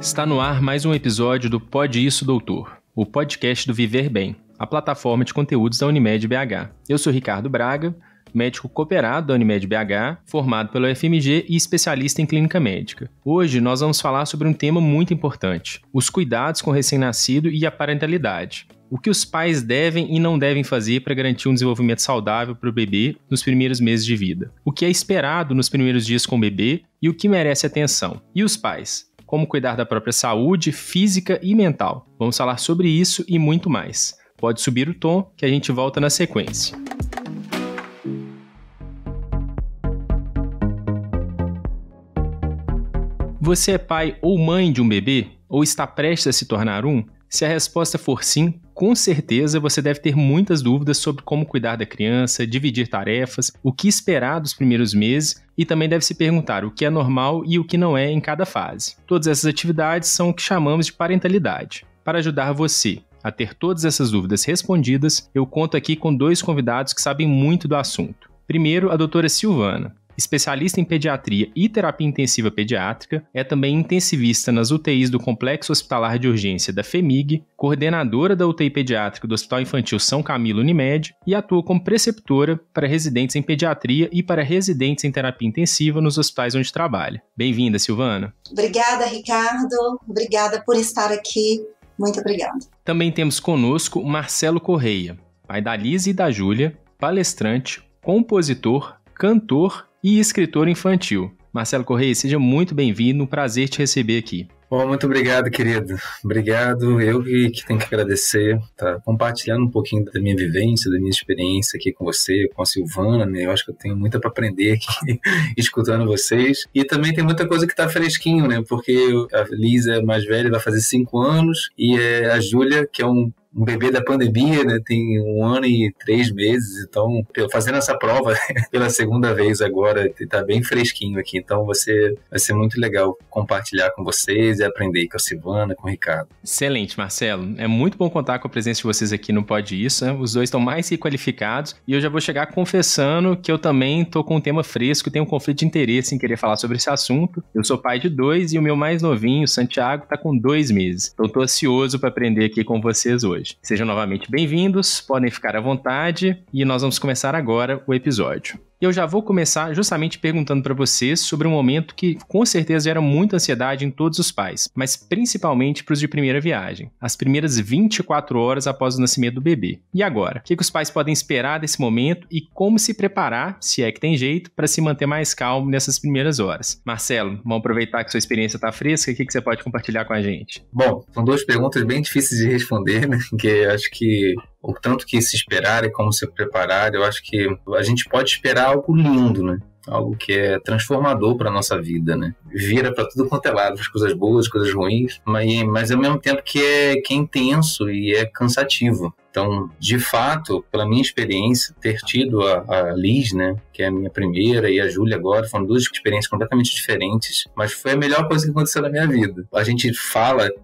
Está no ar mais um episódio do Pode Isso, Doutor, o podcast do Viver Bem, a plataforma de conteúdos da Unimed BH. Eu sou Ricardo Braga, médico cooperado da Unimed BH, formado pela UFMG e especialista em clínica médica. Hoje nós vamos falar sobre um tema muito importante, os cuidados com o recém-nascido e a parentalidade. O que os pais devem e não devem fazer para garantir um desenvolvimento saudável para o bebê nos primeiros meses de vida. O que é esperado nos primeiros dias com o bebê e o que merece atenção. E os pais? Como cuidar da própria saúde física e mental. Vamos falar sobre isso e muito mais. Pode subir o tom que a gente volta na sequência. Você é pai ou mãe de um bebê? Ou está prestes a se tornar um? Se a resposta for sim, com certeza você deve ter muitas dúvidas sobre como cuidar da criança, dividir tarefas, o que esperar dos primeiros meses e também deve se perguntar o que é normal e o que não é em cada fase. Todas essas atividades são o que chamamos de parentalidade. Para ajudar você a ter todas essas dúvidas respondidas, eu conto aqui com dois convidados que sabem muito do assunto. Primeiro, a doutora Silvana. Especialista em pediatria e terapia intensiva pediátrica, é também intensivista nas UTIs do Complexo Hospitalar de Urgência da FEMIG, coordenadora da UTI pediátrica do Hospital Infantil São Camilo Unimed e atua como preceptora para residentes em pediatria e para residentes em terapia intensiva nos hospitais onde trabalha. Bem-vinda, Silvana. Obrigada, Ricardo. Obrigada por estar aqui. Muito obrigada. Também temos conosco Marcelo Correia, pai da Lisa e da Júlia, palestrante, compositor, cantor e escritor infantil. Marcelo Correia, seja muito bem-vindo, um prazer te receber aqui. Bom, muito obrigado, querido. Obrigado, eu que tenho que agradecer, tá compartilhando um pouquinho da minha vivência, da minha experiência aqui com você, com a Silvana, né? Eu acho que eu tenho muito para aprender aqui, escutando vocês. E também tem muita coisa que tá fresquinho, né? Porque a Lisa é mais velha, vai fazer 5 anos, e a Júlia, que é um bebê da pandemia, né, tem 1 ano e 3 meses, então fazendo essa prova pela segunda vez agora, tá bem fresquinho aqui, então vai ser muito legal compartilhar com vocês e aprender com a Silvana, com o Ricardo. Excelente, Marcelo, é muito bom contar com a presença de vocês aqui no Pode Isso, né? Os dois estão mais que qualificados e eu já vou chegar confessando que eu também tô com um tema fresco e tenho um conflito de interesse em querer falar sobre esse assunto. Eu sou pai de 2 e o meu mais novinho, Santiago, tá com 2 meses, então tô ansioso para aprender aqui com vocês hoje. Sejam novamente bem-vindos, podem ficar à vontade e nós vamos começar agora o episódio. Eu já vou começar justamente perguntando para vocês sobre um momento que com certeza gera muita ansiedade em todos os pais, mas principalmente para os de primeira viagem, as primeiras 24 horas após o nascimento do bebê. E agora? O que os pais podem esperar desse momento e como se preparar, se é que tem jeito, para se manter mais calmo nessas primeiras horas? Marcelo, vamos aproveitar que sua experiência está fresca, o que você pode compartilhar com a gente? Bom, são 2 perguntas bem difíceis de responder, né? Que acho que o tanto que se esperar e como se preparar, eu acho que a gente pode esperar algo lindo, né? Algo que é transformador para a nossa vida, né? Vira para tudo quanto é lado, as coisas boas, as coisas ruins, mas ao mesmo tempo que é intenso e é cansativo. Então, de fato, pela minha experiência, ter tido a Liz, né, que é a minha primeira, e a Júlia agora, foram 2 experiências completamente diferentes, mas foi a melhor coisa que aconteceu na minha vida. A gente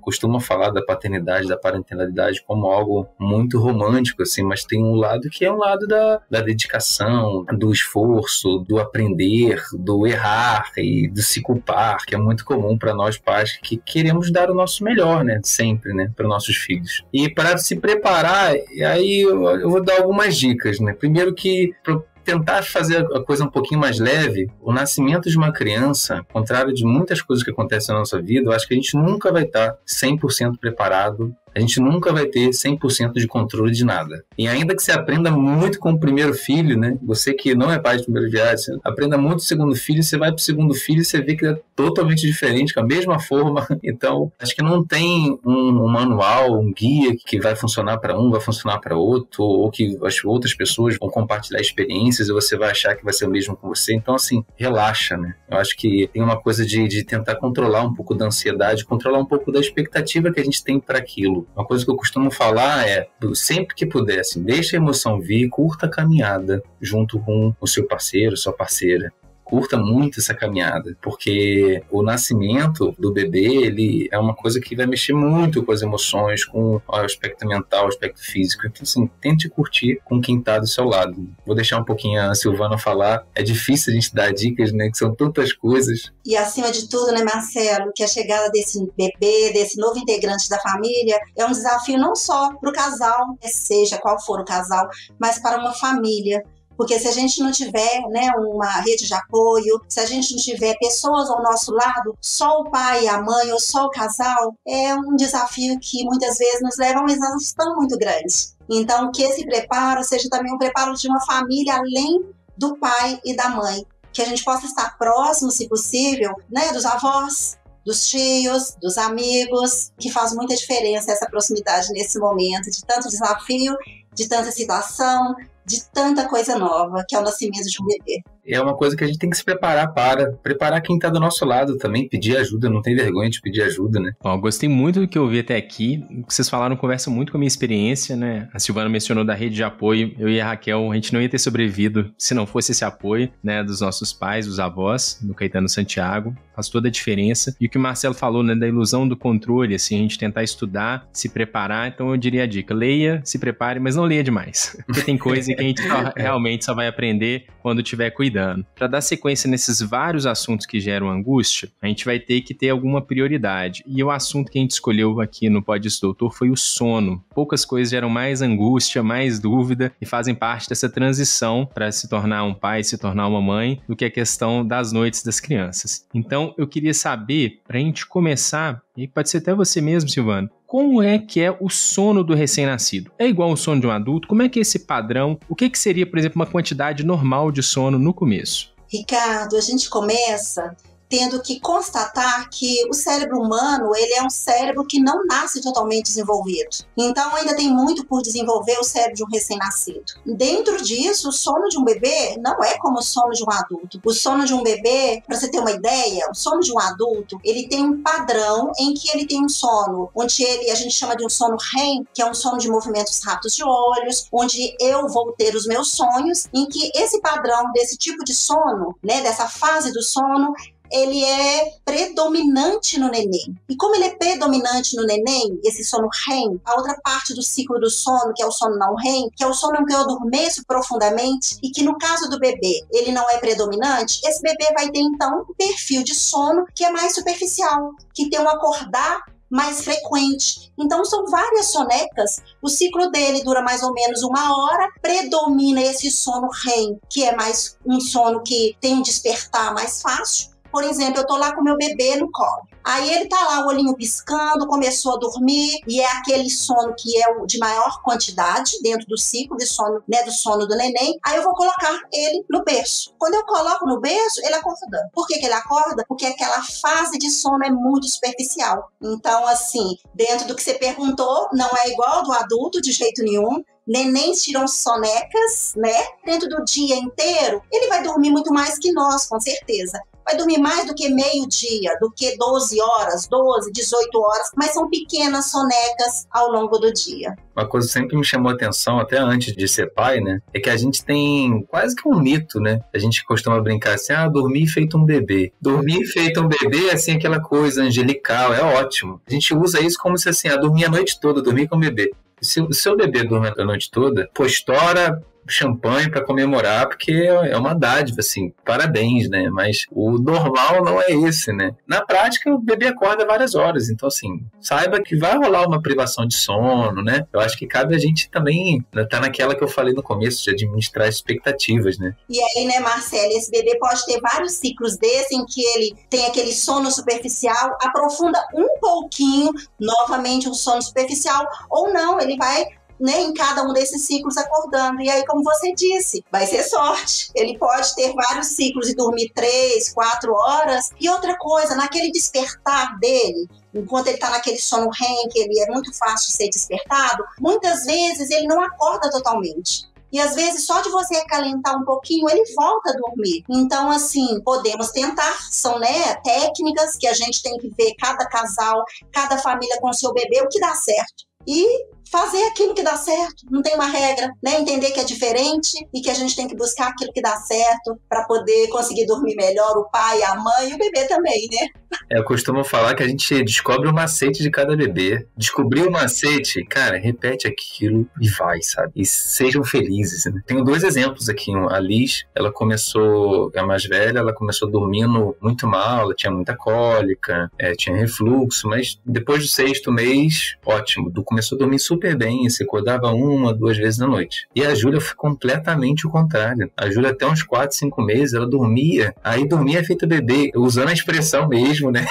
costuma falar da paternidade, da parentalidade como algo muito romântico, assim, mas tem um lado que é um lado da dedicação, do esforço, do aprender, do errar e do se culpar, que é muito comum para nós pais que queremos dar o nosso melhor, né, sempre, né, para nossos filhos. E para se preparar, aí eu vou dar algumas dicas, né? Primeiro que para tentar fazer a coisa um pouquinho mais leve, o nascimento de uma criança, ao contrário de muitas coisas que acontecem na nossa vida, eu acho que a gente nunca vai estar 100% preparado, a gente nunca vai ter 100% de controle de nada. E ainda que você aprenda muito com o primeiro filho, né? Você que não é pai de primeira viagem, aprenda muito com o segundo filho, você vai pro segundo filho e você vê que é totalmente diferente, com a mesma forma. Então, acho que não tem um manual, um guia que vai funcionar para um, vai funcionar para outro, ou que as outras pessoas vão compartilhar experiências e você vai achar que vai ser o mesmo com você. Então, assim, relaxa, né? Eu acho que tem uma coisa de tentar controlar um pouco da ansiedade, controlar um pouco da expectativa que a gente tem para aquilo. Uma coisa que eu costumo falar é, sempre que puder, assim, deixa a emoção vir, curta a caminhada junto com o seu parceiro, sua parceira. curta muito essa caminhada, porque o nascimento do bebê, ele é uma coisa que vai mexer muito com as emoções, com o aspecto mental, o aspecto físico. Então, assim, tente curtir com quem tá do seu lado. Vou deixar um pouquinho a Silvana falar. É difícil a gente dar dicas, né, que são tantas coisas. E acima de tudo, né, Marcelo, que a chegada desse bebê, desse novo integrante da família, é um desafio não só para o casal, seja qual for o casal, mas para uma família. Porque se a gente não tiver, né, uma rede de apoio, se a gente não tiver pessoas ao nosso lado, só o pai e a mãe ou só o casal, é um desafio que muitas vezes nos leva a uma exaustão muito grande. Então, que esse preparo seja também um preparo de uma família além do pai e da mãe. Que a gente possa estar próximo, se possível, né, dos avós, dos tios, dos amigos, que faz muita diferença essa proximidade nesse momento de tanto desafio, de tanta situação, de tanta coisa nova, que é o nascimento de um bebê. É uma coisa que a gente tem que se preparar preparar quem está do nosso lado também, pedir ajuda, não tem vergonha de pedir ajuda, né? Bom, eu gostei muito do que eu ouvi até aqui, o que vocês falaram conversa muito com a minha experiência, né? A Silvana mencionou da rede de apoio, eu e a Raquel, a gente não ia ter sobrevivido se não fosse esse apoio, né, dos nossos pais, dos avós, do Caetano Santiago, faz toda a diferença. E o que o Marcelo falou, né, da ilusão do controle, assim, a gente tentar estudar, se preparar, então eu diria a dica, leia, se prepare, mas não leia demais, porque tem coisa que a gente realmente só vai aprender quando tiver cuidando. Para dar sequência nesses vários assuntos que geram angústia, a gente vai ter que ter alguma prioridade. E o assunto que a gente escolheu aqui no Pode Isso, Doutor foi o sono. Poucas coisas geram mais angústia, mais dúvida e fazem parte dessa transição para se tornar um pai, se tornar uma mãe, do que a questão das noites das crianças. Então, eu queria saber, para a gente começar, e pode ser até você mesmo, Silvana, como é que é o sono do recém-nascido? É igual ao sono de um adulto? Como é que é esse padrão? O que seria, por exemplo, uma quantidade normal de sono no começo? Ricardo, a gente começa tendo que constatar que o cérebro humano, ele é um cérebro que não nasce totalmente desenvolvido. Então, ainda tem muito por desenvolver o cérebro de um recém-nascido. Dentro disso, o sono de um bebê não é como o sono de um adulto. O sono de um bebê, para você ter uma ideia, o sono de um adulto, ele tem um padrão em que ele tem um sono, onde a gente chama de um sono REM, que é um sono de movimentos rápidos de olhos, onde eu vou ter os meus sonhos, em que esse padrão desse tipo de sono, né, dessa fase do sono, ele é predominante no neném. E como ele é predominante no neném, esse sono REM, a outra parte do ciclo do sono, que é o sono não REM, que é o sono em que eu adormeço profundamente e que no caso do bebê, ele não é predominante, esse bebê vai ter então um perfil de sono que é mais superficial, que tem um acordar mais frequente. Então são várias sonecas, o ciclo dele dura mais ou menos 1 hora, predomina esse sono REM, que é mais um sono que tem um despertar mais fácil. Por exemplo, eu tô lá com meu bebê no colo. Aí ele tá lá, o olhinho piscando, começou a dormir, e é aquele sono que é o de maior quantidade dentro do ciclo de sono, né, do sono do neném. Aí eu vou colocar ele no berço. Quando eu coloco no berço, ele acorda. Por que ele acorda? Porque aquela fase de sono é muito superficial. Então, assim, dentro do que você perguntou, não é igual ao do adulto de jeito nenhum. Nenéns tiram sonecas, né? Dentro do dia inteiro, ele vai dormir muito mais que nós, com certeza. Vai dormir mais do que meio-dia, do que 12 horas, 12, 18 horas, mas são pequenas sonecas ao longo do dia. Uma coisa que sempre me chamou a atenção, até antes de ser pai, né, é que a gente tem quase que um mito, né? A gente costuma brincar assim, dormir feito um bebê. Dormir feito um bebê é assim, aquela coisa angelical, é ótimo. A gente usa isso como se assim, dormir a noite toda, dormir com o bebê. Se o seu bebê dorme a noite toda, pô, estoura champanhe para comemorar, porque é uma dádiva, assim, parabéns, né? Mas o normal não é esse, né? Na prática, o bebê acorda várias horas, então, assim, saiba que vai rolar uma privação de sono, né? Eu acho que cabe a gente também, né, tá naquela que eu falei no começo, de administrar expectativas, né? E aí, né, Marcela, esse bebê pode ter vários ciclos desse, em que ele tem aquele sono superficial, aprofunda um pouquinho, novamente um sono superficial, ou não, ele vai, né, em cada um desses ciclos acordando. E aí, como você disse, vai ser sorte. Ele pode ter vários ciclos e dormir 3, 4 horas. E outra coisa, naquele despertar dele, enquanto ele está naquele sono REM, que ele é muito fácil de ser despertado, muitas vezes ele não acorda totalmente. E às vezes só de você acalentar um pouquinho, ele volta a dormir. Então, assim, podemos tentar. São, né, técnicas que a gente tem que ver cada casal, cada família com seu bebê, o que dá certo. e fazer aquilo que dá certo, não tem uma regra, né? Entender que é diferente e que a gente tem que buscar aquilo que dá certo para poder conseguir dormir melhor, o pai, a mãe e o bebê também, né? Eu costumo falar que a gente descobre o macete de cada bebê. Descobrir o macete, cara, repete aquilo e vai, sabe? E sejam felizes, né? Tenho 2 exemplos aqui. A Liz, ela começou, a mais velha, ela começou dormindo muito mal, ela tinha muita cólica, tinha refluxo, mas depois do 6º mês, ótimo, começou a dormir super bem, se acordava 1, 2 vezes na noite. E a Júlia foi completamente o contrário. A Júlia até uns 4, 5 meses, ela dormia feito bebê, usando a expressão mesmo, né?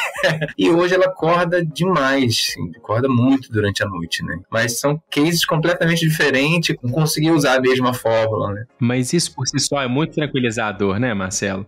E hoje ela acorda demais, acorda muito durante a noite, né? Mas são cases completamente diferentes, não consegui usar a mesma fórmula, né? Mas isso por si só é muito tranquilizador, né, Marcelo?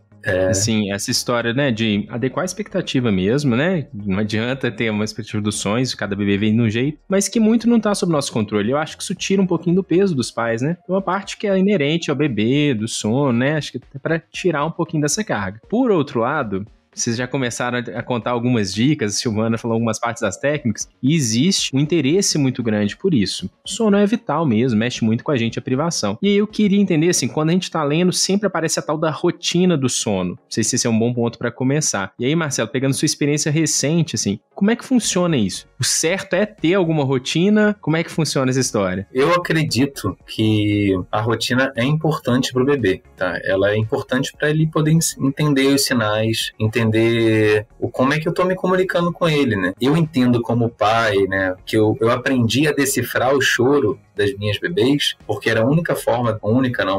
Assim, essa história, né, de adequar a expectativa mesmo, né? Não adianta ter uma expectativa dos sonhos, cada bebê vem de um jeito, mas que muito não tá sob nosso controle. Eu acho que isso tira um pouquinho do peso dos pais, né? Uma parte que é inerente ao bebê, do sono, né? Acho que é pra tirar um pouquinho dessa carga. Por outro lado, vocês já começaram a contar algumas dicas, a Silvana falou algumas partes das técnicas, e existe um interesse muito grande por isso. O sono é vital mesmo, mexe muito com a gente a privação. E aí eu queria entender, assim, quando a gente tá lendo, sempre aparece a tal da rotina do sono. Não sei se esse é um bom ponto para começar. E aí, Marcelo, pegando sua experiência recente, assim, como é que funciona isso? O certo é ter alguma rotina? Como é que funciona essa história? Eu acredito que a rotina é importante pro bebê, tá? Ela é importante para ele poder entender os sinais, entender como é que eu tô me comunicando com ele, né? Eu entendo como pai, né, que eu aprendi a decifrar o choro das minhas bebês, porque era a única forma,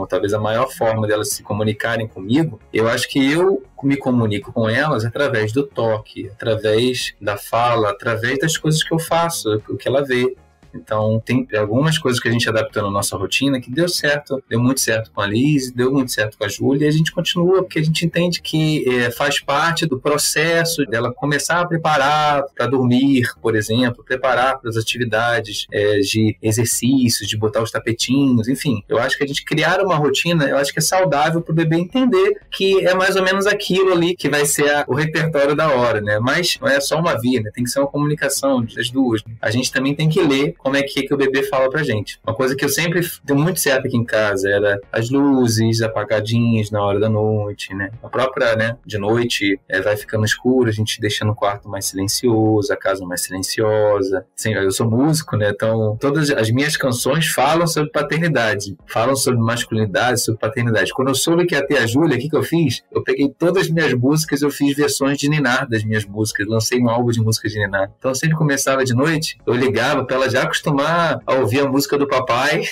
talvez a maior forma delas se comunicarem comigo. Eu acho que eu me comunico com elas através do toque, através da fala, através das coisas que eu faço, o que ela vê. Então, tem algumas coisas que a gente adaptou na nossa rotina que deu certo, deu muito certo com a Liz, deu muito certo com a Júlia, e a gente continua, porque a gente entende que faz parte do processo dela começar a preparar para dormir, por exemplo, preparar para as atividades de exercícios, de botar os tapetinhos, enfim. Eu acho que a gente criar uma rotina, eu acho que é saudável para o bebê entender que é mais ou menos aquilo ali que vai ser o repertório da hora, né? Mas não é só uma via, né? Tem que ser uma comunicação das duas. A gente também tem que ler como é que o bebê fala pra gente. Uma coisa que eu sempre deu muito certo aqui em casa era as luzes apagadinhas na hora da noite, né? A própria, né, de noite vai ficando escuro, a gente deixando o quarto mais silencioso, a casa mais silenciosa. Sim, eu sou músico, né? Então todas as minhas canções falam sobre paternidade, falam sobre masculinidade, sobre paternidade. Quando eu soube que ia ter a Júlia, o que eu fiz? Eu peguei todas as minhas músicas, eu fiz versões de ninar das minhas músicas, lancei um álbum de músicas de ninar. Então sempre começava de noite, eu ligava pra ela já acostumar a ouvir a música do papai,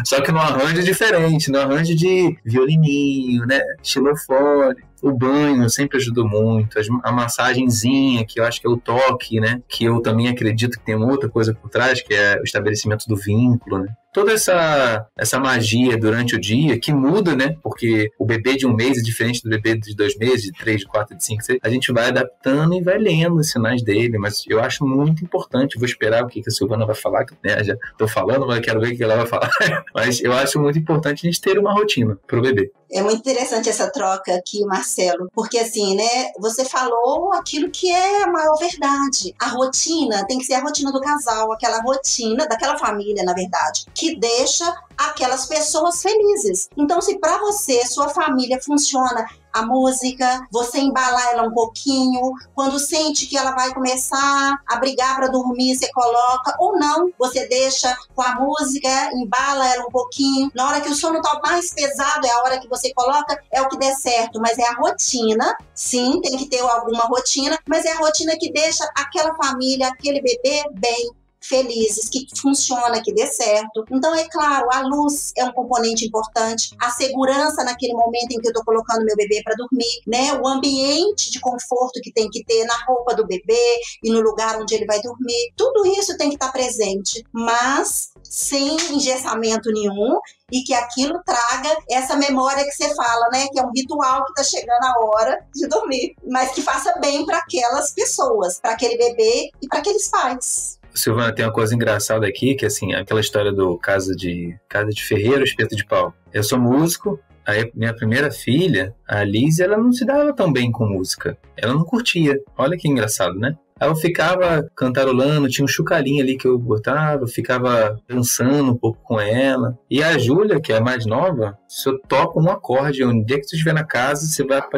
só que num arranjo diferente, num arranjo de violininho, né, xilofone. O banho sempre ajudou muito, a massagenzinha, que eu acho que é o toque, né, que eu também acredito que tem uma outra coisa por trás, que é o estabelecimento do vínculo, né. Toda essa magia durante o dia que muda, né? Porque o bebê de 1 mês é diferente do bebê de 2 meses, de 3, de 4, de 5, 6. A gente vai adaptando e vai lendo os sinais dele, mas eu acho muito importante. Vou esperar o que a Silvana vai falar, né? Já tô falando, mas eu quero ver o que ela vai falar. Mas eu acho muito importante a gente ter uma rotina pro bebê. É muito interessante essa troca aqui, Marcelo, porque assim, né, você falou aquilo que é a maior verdade. A rotina tem que ser a rotina do casal, aquela rotina daquela família, na verdade, que deixa aquelas pessoas felizes. Então, se para você, sua família funciona a música, você embala ela um pouquinho, quando sente que ela vai começar a brigar para dormir, você coloca, ou não, você deixa com a música, embala ela um pouquinho, na hora que o sono tá mais pesado, é a hora que você coloca, é o que der certo, mas é a rotina, sim, tem que ter alguma rotina, mas é a rotina que deixa aquela família, aquele bebê bem, felizes, que funciona, que dê certo. Então, é claro, a luz é um componente importante, a segurança naquele momento em que eu tô colocando meu bebê para dormir, né? O ambiente de conforto que tem que ter na roupa do bebê e no lugar onde ele vai dormir. Tudo isso tem que estar presente, mas sem engessamento nenhum e que aquilo traga essa memória que você fala, né? Que é um ritual que tá chegando a hora de dormir, mas que faça bem para aquelas pessoas, para aquele bebê e para aqueles pais. Silvana, tem uma coisa engraçada aqui, que assim, aquela história do casa de ferreiro, espeto de pau. Eu sou músico, aí minha primeira filha, a Liz, ela não se dava tão bem com música. Ela não curtia. Olha que engraçado, né? Aí eu ficava cantarolando, tinha um chocalhinho ali que eu botava, ficava dançando um pouco com ela. E a Júlia, que é a mais nova, se eu toco um acorde, onde é que tu estiver na casa,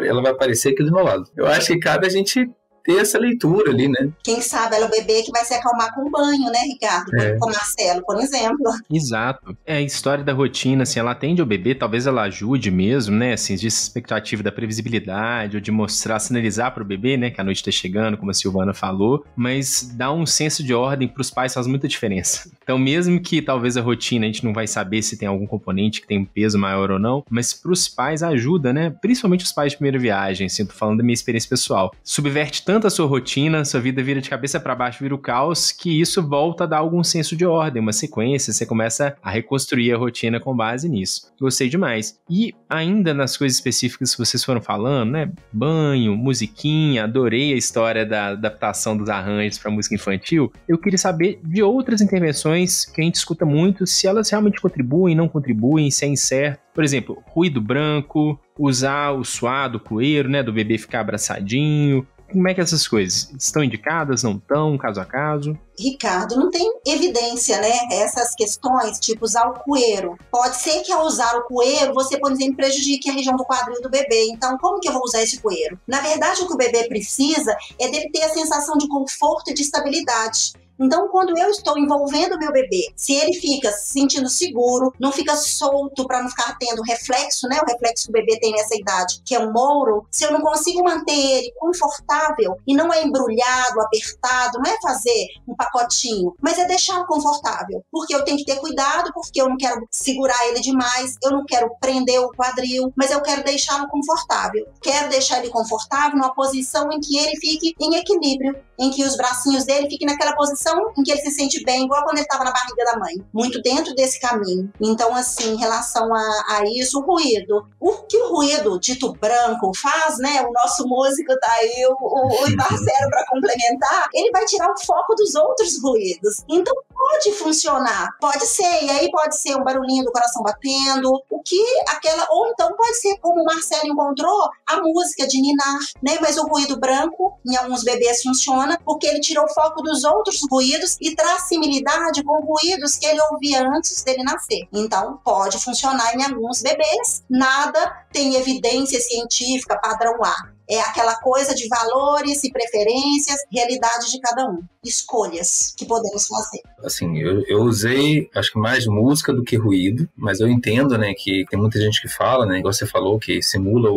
ela vai aparecer aqui do meu lado. Eu acho que cabe a gente ter essa leitura ali, né? Quem sabe ela é o bebê que vai se acalmar com banho, né, Ricardo? Com o Marcelo, por exemplo. Exato. A história da rotina, assim, ela atende ao bebê, talvez ela ajude mesmo, né, assim, de expectativa da previsibilidade, ou de mostrar, sinalizar pro bebê, né, que a noite tá chegando, como a Silvana falou, mas dá um senso de ordem pros pais faz muita diferença. Então, mesmo que talvez a rotina, a gente não vai saber se tem algum componente que tem um peso maior ou não, mas pros pais ajuda, né, principalmente os pais de primeira viagem, assim, tô falando da minha experiência pessoal. Subverte tanto a sua rotina, sua vida vira de cabeça para baixo, vira o caos, que isso volta a dar algum senso de ordem, uma sequência, você começa a reconstruir a rotina com base nisso. Gostei demais. E ainda nas coisas específicas que vocês foram falando, né, banho, musiquinha, adorei a história da adaptação dos arranjos para música infantil, eu queria saber de outras intervenções que a gente escuta muito, se elas realmente contribuem, não contribuem, se é incerto. Por exemplo, ruído branco, usar o suado, o coeiro, né, do bebê ficar abraçadinho. Como é que essas coisas estão indicadas, não estão, caso a caso? Ricardo, não tem evidência, né? Essas questões, tipo usar o coeiro. Pode ser que ao usar o coeiro, você, por exemplo, prejudique a região do quadril do bebê. Então, como que eu vou usar esse coeiro? Na verdade, o que o bebê precisa é dele ter a sensação de conforto e de estabilidade. Então, quando eu estou envolvendo o meu bebê, se ele fica se sentindo seguro, não fica solto para não ficar tendo reflexo, né? O reflexo que o bebê tem nessa idade, que é um mouro, se eu não consigo manter ele confortável e não é embrulhado, apertado, não é fazer um pacotinho, mas é deixá-lo confortável. Porque eu tenho que ter cuidado, porque eu não quero segurar ele demais, eu não quero prender o quadril, mas eu quero deixá-lo confortável. Quero deixar ele confortável numa posição em que ele fique em equilíbrio, em que os bracinhos dele fiquem naquela posição em que ele se sente bem, igual quando ele estava na barriga da mãe. Muito dentro desse caminho. Então, assim, em relação a isso, o ruído. O que o ruído dito branco faz, né? O nosso músico tá aí, o Marcelo, para complementar, ele vai tirar o foco dos outros ruídos. Então, pode funcionar. Pode ser. E aí pode ser um barulhinho do coração batendo, ou então pode ser, como o Marcelo encontrou, a música de ninar, né? Mas o ruído branco, em alguns bebês funciona, porque ele tirou o foco dos outros ruídos e traz similaridade com ruídos que ele ouvia antes dele nascer. Então, pode funcionar em alguns bebês. Nada tem evidência científica padrão A. É aquela coisa de valores e preferências, realidade de cada um. Escolhas que podemos fazer. Assim, eu usei, acho que mais música do que ruído, mas eu entendo, né, que tem muita gente que fala, né, igual você falou, que simula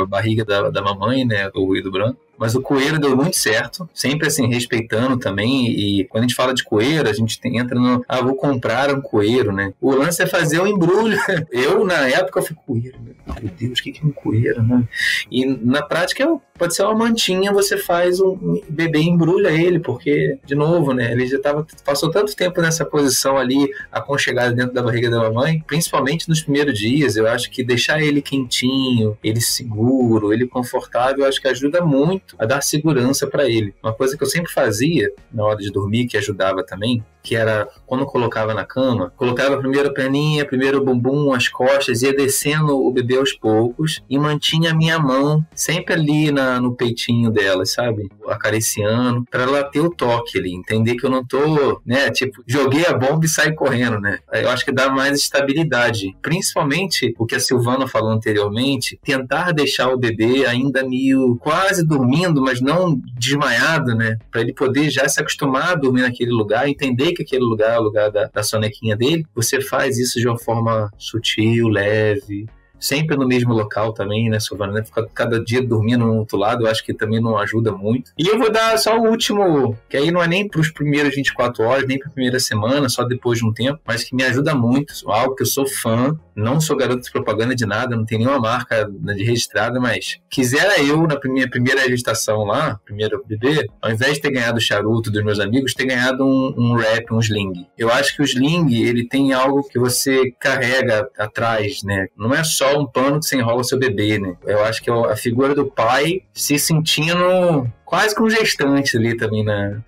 a barriga da mamãe, né, o ruído branco. Mas o coeiro deu muito certo, sempre assim, respeitando também, e quando a gente fala de coeiro, a gente entra no, vou comprar um coeiro, né? O lance é fazer o embrulho. Eu, na época, eu falei, coeiro, meu Deus, o que é um coeiro, né? E na prática, pode ser uma mantinha, você faz um bebê e embrulha ele, porque, de novo, né, ele já passou tanto tempo nessa posição ali, aconchegado dentro da barriga da mamãe, principalmente nos primeiros dias, eu acho que deixar ele quentinho, ele seguro, ele confortável, eu acho que ajuda muito a dar segurança para ele. Uma coisa que eu sempre fazia na hora de dormir, que ajudava também, que era quando eu colocava na cama, colocava primeiro a perninha, primeiro o bumbum, as costas, ia descendo o bebê aos poucos e mantinha a minha mão sempre ali no peitinho dela, sabe? Acariciando, para ela ter o toque ali, entender que eu não tô, né, tipo, joguei a bomba e saí correndo, né? Eu acho que dá mais estabilidade. Principalmente o que a Silvana falou anteriormente, tentar deixar o bebê ainda meio quase dormindo, mas não desmaiado, né? Para ele poder já se acostumar a dormir naquele lugar, entender que aquele lugar é o lugar da sonequinha dele. Você faz isso de uma forma sutil, leve, sempre no mesmo local também, né, Silvana? Né? Ficar cada dia dormindo no outro lado, eu acho que também não ajuda muito. E eu vou dar só o último, que aí não é nem para os primeiros 24 horas, nem para a primeira semana, só depois de um tempo, mas que me ajuda muito, algo que eu sou fã, não sou garoto de propaganda de nada, não tem nenhuma marca de registrada, mas quisera eu, na minha primeira gestação lá, primeiro bebê, ao invés de ter ganhado o charuto dos meus amigos, ter ganhado um wrap, um sling. Eu acho que o sling, ele tem algo que você carrega atrás, né? Não é só um pano que você enrola seu bebê, né? Eu acho que é a figura do pai se sentindo quase com gestante ali também,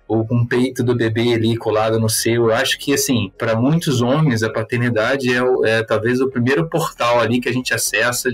ou com o peito do bebê ali colado no seu. Eu acho que, assim, para muitos homens, a paternidade é talvez o primeiro portal ali que a gente acessa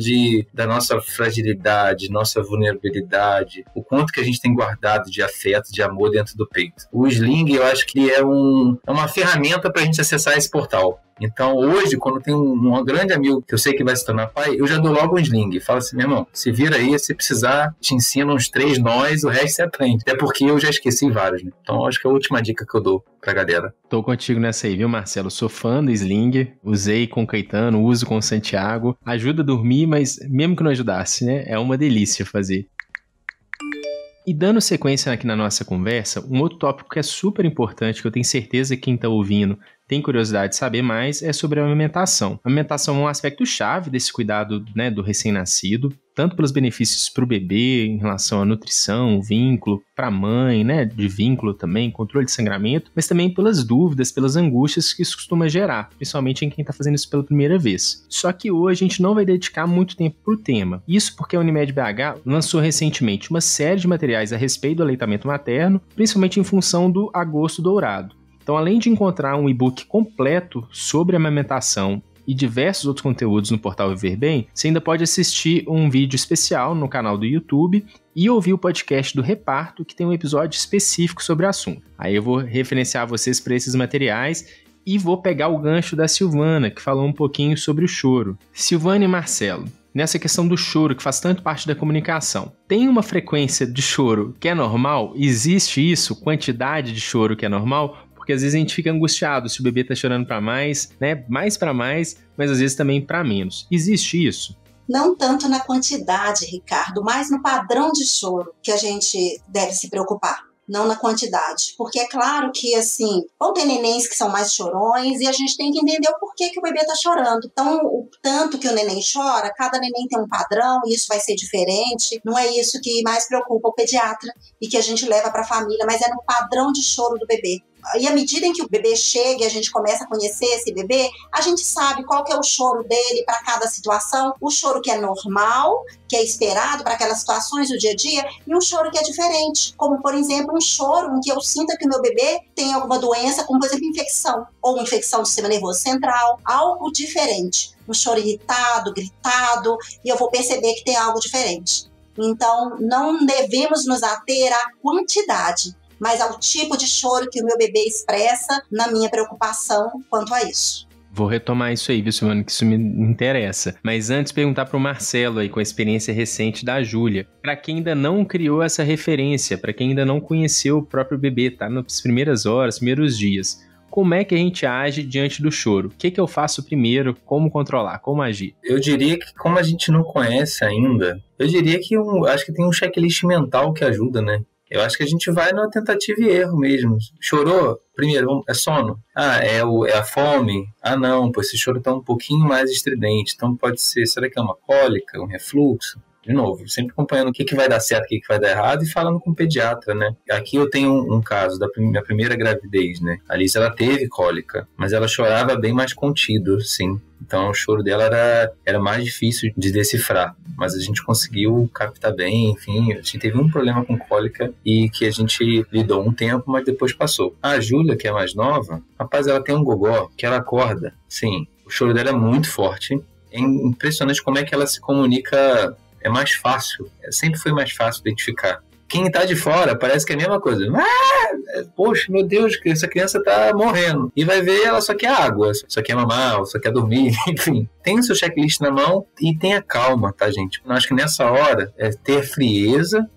da nossa fragilidade, nossa vulnerabilidade, o quanto que a gente tem guardado de afeto, de amor dentro do peito. O Sling, eu acho que é uma ferramenta para a gente acessar esse portal. Então, hoje, quando tem um grande amigo que eu sei que vai se tornar pai, eu já dou logo um Sling. Falo assim, meu irmão, se vira aí, se precisar, te ensino uns 3 nós, o resto você aprende. Até porque eu já esqueci vários, né? Então, acho que é a última dica que eu dou pra galera. Tô contigo nessa aí, viu, Marcelo? Sou fã do Sling, usei com o Caetano, uso com o Santiago. Ajuda a dormir, mas mesmo que não ajudasse, né? É uma delícia fazer. E dando sequência aqui na nossa conversa, um outro tópico que é super importante, que eu tenho certeza que quem está ouvindo tem curiosidade de saber mais, é sobre a amamentação. A amamentação é um aspecto chave desse cuidado, né, do recém-nascido, tanto pelos benefícios para o bebê em relação à nutrição, vínculo, para a mãe, né, de vínculo também, controle de sangramento, mas também pelas dúvidas, pelas angústias que isso costuma gerar, principalmente em quem está fazendo isso pela primeira vez. Só que hoje a gente não vai dedicar muito tempo para o tema. Isso porque a Unimed BH lançou recentemente uma série de materiais a respeito do aleitamento materno, principalmente em função do Agosto Dourado. Então, além de encontrar um e-book completo sobre a amamentação e diversos outros conteúdos no portal Viver Bem, você ainda pode assistir um vídeo especial no canal do YouTube e ouvir o podcast do Reparto, que tem um episódio específico sobre o assunto. Aí eu vou referenciar vocês para esses materiais e vou pegar o gancho da Silvana, que falou um pouquinho sobre o choro. Silvana e Marcelo, nessa questão do choro, que faz tanto parte da comunicação, tem uma frequência de choro que é normal? Existe isso? Quantidade de choro que é normal? Porque às vezes a gente fica angustiado se o bebê tá chorando para mais, né? Mais para mais, mas às vezes também para menos. Existe isso? Não tanto na quantidade, Ricardo, mas no padrão de choro que a gente deve se preocupar. Não na quantidade. Porque é claro que, assim, vão ter nenéns que são mais chorões e a gente tem que entender o porquê que o bebê tá chorando. Então, o tanto que o neném chora, cada neném tem um padrão e isso vai ser diferente. Não é isso que mais preocupa o pediatra e que a gente leva para a família, mas é no padrão de choro do bebê. E à medida em que o bebê chega e a gente começa a conhecer esse bebê, a gente sabe qual que é o choro dele para cada situação, o choro que é normal, que é esperado para aquelas situações do dia a dia, e um choro que é diferente, como, por exemplo, um choro em que eu sinta que o meu bebê tem alguma doença, como, por exemplo, infecção, ou infecção do sistema nervoso central, algo diferente. Um choro irritado, gritado, e eu vou perceber que tem algo diferente. Então, não devemos nos ater à quantidade, mas ao tipo de choro que o meu bebê expressa na minha preocupação quanto a isso. Vou retomar isso aí, viu, Silvana, que isso me interessa. Mas antes, perguntar para o Marcelo aí, com a experiência recente da Júlia. Para quem ainda não criou essa referência, para quem ainda não conheceu o próprio bebê, tá nas primeiras horas, primeiros dias, como é que a gente age diante do choro? O que eu faço primeiro? Como controlar? Como agir? Eu diria que, como a gente não conhece ainda, eu diria que acho que tem um checklist mental que ajuda, né? Eu acho que a gente vai na tentativa e erro mesmo. Chorou? Primeiro, é sono. É a fome? Não, pô, esse choro tá um pouquinho mais estridente. Então pode ser, será que é uma cólica, um refluxo? De novo, sempre acompanhando o que vai dar certo, o que vai dar errado e falando com o pediatra, né? Aqui eu tenho um caso da minha primeira gravidez, né? A Alice, ela teve cólica, mas ela chorava bem mais contido, sim. Então o choro dela era mais difícil de decifrar, mas a gente conseguiu captar bem, enfim. A gente teve um problema com cólica e que a gente lidou um tempo, mas depois passou. A Júlia, que é mais nova, rapaz, ela tem um gogó que ela acorda, sim. O choro dela é muito forte. É impressionante como é que ela se comunica. É mais fácil, sempre foi mais fácil identificar. Quem tá de fora parece que é a mesma coisa. Poxa, meu Deus, essa criança tá morrendo. E vai ver, ela só quer água, só quer mamar, só quer dormir, enfim. Tem o seu checklist na mão e tenha calma, tá, gente? Eu acho que nessa hora é ter frieza,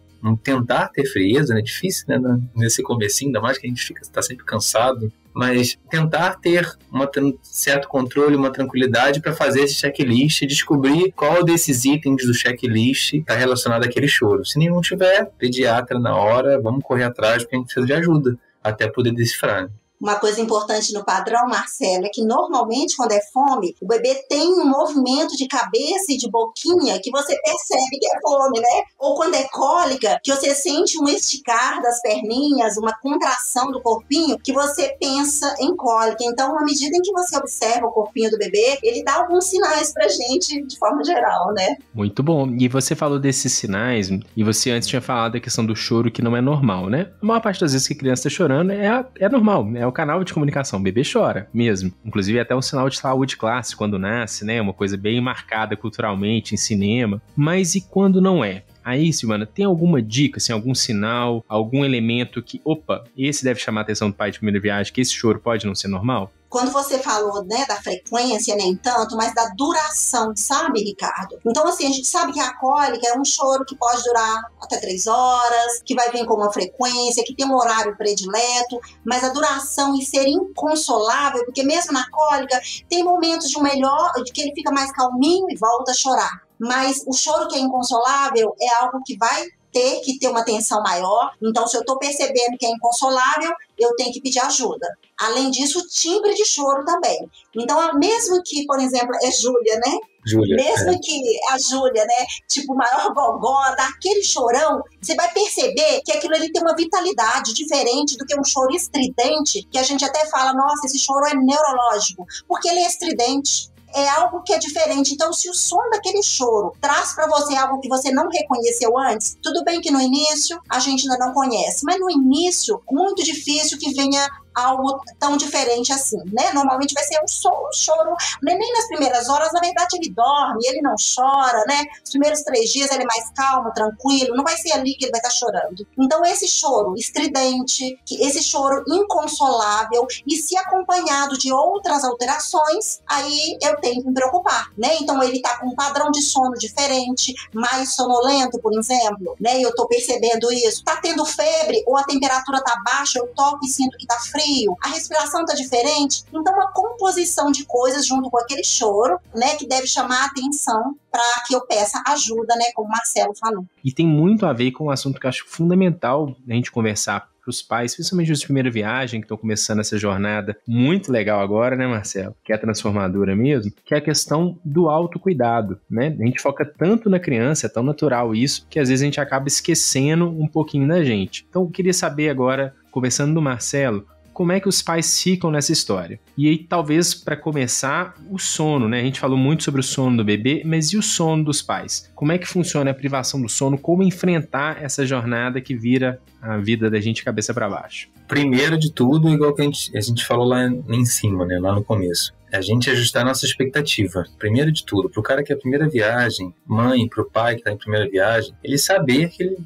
tentar ter frieza, né? É difícil, né? Nesse comecinho, ainda mais que a gente tá sempre cansado. Mas tentar ter um certo controle, uma tranquilidade para fazer esse checklist e descobrir qual desses itens do checklist está relacionado àquele choro. Se nenhum tiver, pediatra na hora, vamos correr atrás porque a gente precisa de ajuda até poder decifrar. Uma coisa importante no padrão, Marcelo, é que normalmente quando é fome, o bebê tem um movimento de cabeça e de boquinha que você percebe que é fome, né? Ou quando é cólica, que você sente um esticar das perninhas, uma contração do corpinho, que você pensa em cólica. Então, à medida em que você observa o corpinho do bebê, ele dá alguns sinais pra gente de forma geral, né? Muito bom. E você falou desses sinais, e você antes tinha falado da questão do choro que não é normal, né? A maior parte das vezes que a criança está chorando é normal, é o canal de comunicação. O bebê chora mesmo. Inclusive, é até um sinal de saúde clássico quando nasce, né? Uma coisa bem marcada culturalmente em cinema. Mas e quando não é? Aí, Silvana, tem alguma dica, assim, algum sinal, algum elemento que, opa, esse deve chamar a atenção do pai de primeira viagem, que esse choro pode não ser normal? Quando você falou, né, da frequência, nem tanto, mas da duração, sabe, Ricardo? Então, assim, a gente sabe que a cólica é um choro que pode durar até 3 horas, que vai vir com uma frequência, que tem um horário predileto, mas a duração e ser inconsolável, porque mesmo na cólica tem momentos de que ele fica mais calminho e volta a chorar. Mas o choro que é inconsolável é algo que vai ter que ter uma atenção maior. Então, se eu estou percebendo que é inconsolável, eu tenho que pedir ajuda. Além disso, o timbre de choro também. Então, mesmo que, por exemplo, é Júlia, né? Júlia, mesmo que a Júlia, né, tipo o maior gogó, daquele chorão, você vai perceber que aquilo ali tem uma vitalidade diferente do que um choro estridente, que a gente até fala, nossa, esse choro é neurológico, porque ele é estridente. É algo que é diferente. Então, se o som daquele choro traz para você algo que você não reconheceu antes, tudo bem que no início a gente ainda não conhece, mas no início, muito difícil que venha algo tão diferente assim, né? Normalmente vai ser um choro, nem nas primeiras horas, na verdade ele dorme, ele não chora, né? Os primeiros 3 dias ele é mais calmo, tranquilo, não vai ser ali que ele vai estar chorando. Então esse choro estridente, esse choro inconsolável e se acompanhado de outras alterações, aí eu tenho que me preocupar, né? Então ele tá com um padrão de sono diferente, mais sonolento, por exemplo, né? E eu tô percebendo isso. Tá tendo febre ou a temperatura tá baixa, eu toco e sinto que tá frio, a respiração tá diferente, então uma composição de coisas junto com aquele choro, né, que deve chamar a atenção para que eu peça ajuda, né, como o Marcelo falou. E tem muito a ver com um assunto que eu acho fundamental a gente conversar para os pais, principalmente os de primeira viagem, que estão começando essa jornada muito legal agora, né, Marcelo? Que é transformadora mesmo, que é a questão do autocuidado, né? A gente foca tanto na criança, é tão natural isso, que às vezes a gente acaba esquecendo um pouquinho da gente. Então, eu queria saber agora, conversando do Marcelo, como é que os pais ficam nessa história? E aí, talvez, para começar, o sono, né? A gente falou muito sobre o sono do bebê, mas e o sono dos pais? Como é que funciona a privação do sono? Como enfrentar essa jornada que vira a vida da gente cabeça para baixo? Primeiro de tudo, igual que a gente falou lá em cima, né? Lá no começo. A gente ajustar a nossa expectativa. Primeiro de tudo, pro cara que é a primeira viagem, mãe, pro pai que tá em primeira viagem, ele saber que ele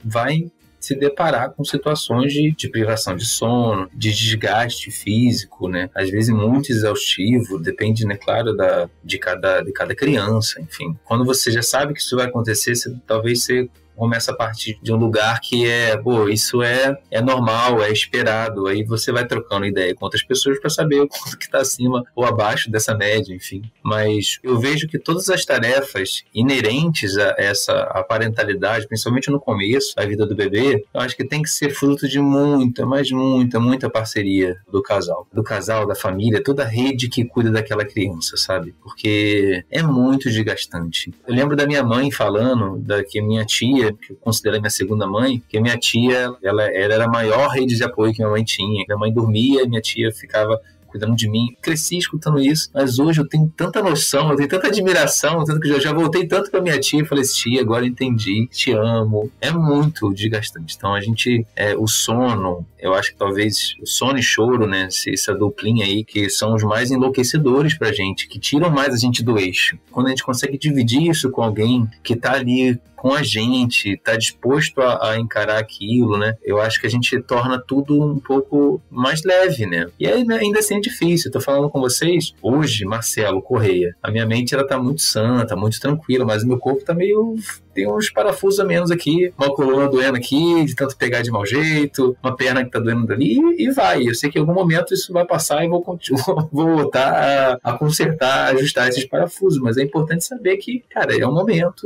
vai se deparar com situações de privação de sono, de desgaste físico, né? Às vezes muito exaustivo, depende, né, claro, de cada criança, enfim. Quando você já sabe que isso vai acontecer, talvez você começa a partir de um lugar que isso é normal, é esperado. Aí você vai trocando ideia com outras pessoas para saber o quanto que está acima ou abaixo dessa média, enfim. Mas eu vejo que todas as tarefas inerentes a parentalidade, principalmente no começo da vida do bebê, eu acho que tem que ser fruto de muita parceria do casal, da família, toda a rede que cuida daquela criança, sabe? Porque é muito desgastante. Eu lembro da minha mãe falando que minha tia, que eu considero minha segunda mãe, que a minha tia, ela era a maior rede de apoio que minha mãe tinha. Minha mãe dormia e minha tia ficava cuidando de mim. Cresci escutando isso, mas hoje eu tenho tanta noção, eu tenho tanta admiração, tanto que eu já voltei tanto pra minha tia e falei, tia, agora entendi, te amo. É muito desgastante. Então o sono, eu acho que talvez o sono e choro, né, essa duplinha aí, que são os mais enlouquecedores pra gente, que tiram mais a gente do eixo. Quando a gente consegue dividir isso com alguém que tá ali com a gente, tá disposto a encarar aquilo, né? Eu acho que a gente torna tudo um pouco mais leve, né? E aí, ainda assim é difícil. Eu tô falando com vocês hoje, Marcelo Correia. A minha mente, ela tá muito sã, tá muito tranquila, mas o meu corpo tá meio... Tem uns parafusos a menos aqui, uma coluna doendo aqui, de tanto pegar de mau jeito, uma perna que tá doendo dali, e vai. Eu sei que em algum momento isso vai passar e vou voltar a consertar, a ajustar esses parafusos, mas é importante saber que, cara, é um momento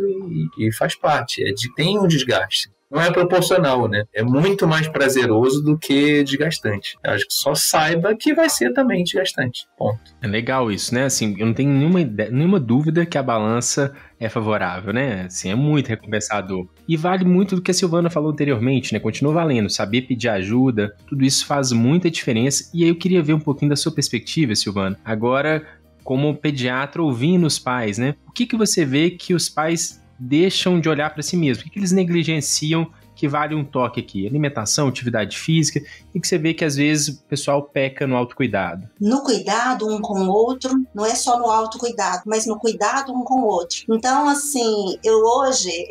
e faz parte, tem um desgaste. não é proporcional, né? É muito mais prazeroso do que desgastante. Eu acho que só saiba que vai ser também desgastante. Ponto. É legal isso, né? Assim, eu não tenho nenhuma dúvida que a balança é favorável, né? Assim, é muito recompensador. E vale muito do que a Silvana falou anteriormente, né? Continua valendo. Saber pedir ajuda, tudo isso faz muita diferença. E aí eu queria ver um pouquinho da sua perspectiva, Silvana. Agora, como pediatra, ouvindo os pais, né? O que você vê que os pais deixam de olhar para si mesmos? O que eles negligenciam que vale um toque aqui? Alimentação, atividade física, e que você vê que às vezes o pessoal peca no autocuidado. No cuidado um com o outro, não é só no autocuidado, mas no cuidado um com o outro. Então, assim, eu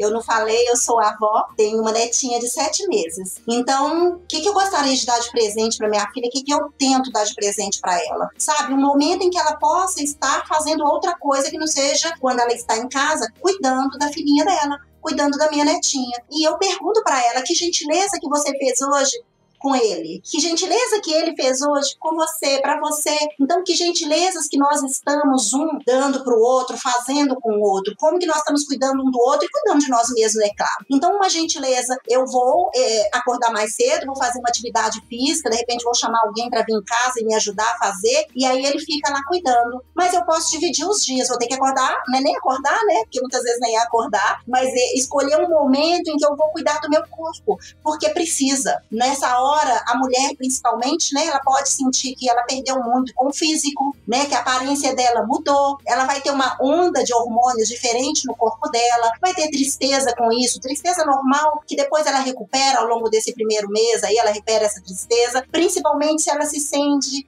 não falei, eu sou avó, tenho uma netinha de 7 meses. Então, o que eu gostaria de dar de presente para minha filha? O que eu tento dar de presente para ela? Sabe, um momento em que ela possa estar fazendo outra coisa que não seja quando ela está em casa, cuidando da filhinha dela, cuidando da minha netinha. E eu pergunto para ela, que gentileza que você fez hoje com ele? Que gentileza que ele fez hoje com você, para você? Então, que gentilezas que nós estamos dando para o outro, fazendo com o outro? Como que nós estamos cuidando um do outro e cuidando de nós mesmos, é claro. Então, uma gentileza, eu vou acordar mais cedo, vou fazer uma atividade física, de repente vou chamar alguém para vir em casa e me ajudar a fazer, e aí ele fica lá cuidando. Mas eu posso dividir os dias, vou ter que acordar, não é nem acordar, né? Porque muitas vezes nem é acordar, mas escolher um momento em que eu vou cuidar do meu corpo, porque precisa. Nessa hora, a mulher, principalmente, né, ela pode sentir que ela perdeu muito com o físico, né, que a aparência dela mudou, ela vai ter uma onda de hormônios diferente no corpo dela, vai ter tristeza com isso, tristeza normal, que depois ela recupera ao longo desse primeiro mês, aí ela recupera essa tristeza, principalmente se ela se sente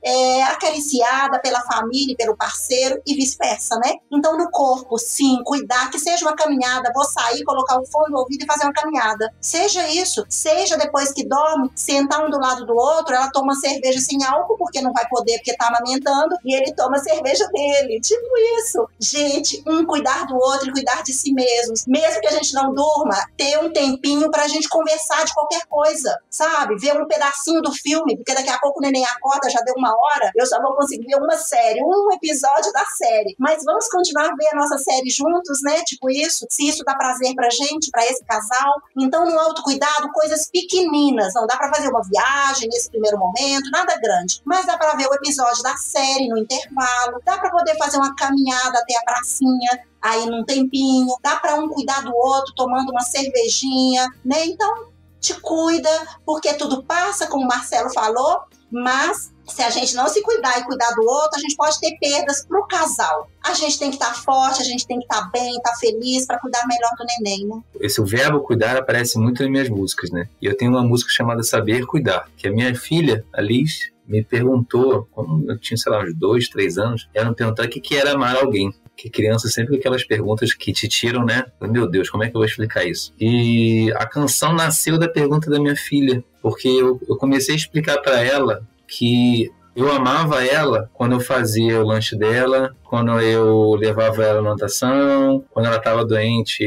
acariciada pela família e pelo parceiro e vice-versa, né? Então, no corpo, sim, cuidar, que seja uma caminhada, vou sair, colocar o fone no ouvido e fazer uma caminhada. Seja isso, seja depois que dorme, sentar um do lado do outro, ela toma cerveja sem álcool, porque não vai poder, porque tá amamentando, e ele toma a cerveja dele. Tipo isso. Gente, cuidar do outro e cuidar de si mesmos. Mesmo que a gente não durma, ter um tempinho pra gente conversar de qualquer coisa, sabe? Ver um pedacinho do filme, porque daqui a pouco o neném acorda, já deu 1 hora, eu só vou conseguir ver uma série, um episódio da série. Mas vamos continuar a ver a nossa série juntos, né? Tipo isso. Se isso dá prazer pra gente, pra esse casal. Então, no autocuidado, coisas pequeninas. Não dá pra fazer uma viagem nesse primeiro momento, nada grande. Mas dá pra ver o episódio da série no intervalo, dá pra poder fazer uma caminhada até a pracinha, aí num tempinho, dá pra um cuidar do outro tomando uma cervejinha, né? Então, te cuida, porque tudo passa, como o Marcelo falou, mas se a gente não se cuidar e cuidar do outro, a gente pode ter perdas pro casal. A gente tem que estar forte, a gente tem que estar bem, estar feliz para cuidar melhor do neném, né? O verbo cuidar aparece muito nas minhas músicas, né? E eu tenho uma música chamada Saber Cuidar, que a minha filha, a Liz, me perguntou, quando eu tinha, sei lá, uns 2, 3 anos, ela me perguntou o que era amar alguém. Que criança sempre com aquelas perguntas que te tiram, né? Meu Deus, como é que eu vou explicar isso? E a canção nasceu da pergunta da minha filha, porque eu comecei a explicar para ela que eu amava ela quando eu fazia o lanche dela, quando eu levava ela na natação, quando ela estava doente,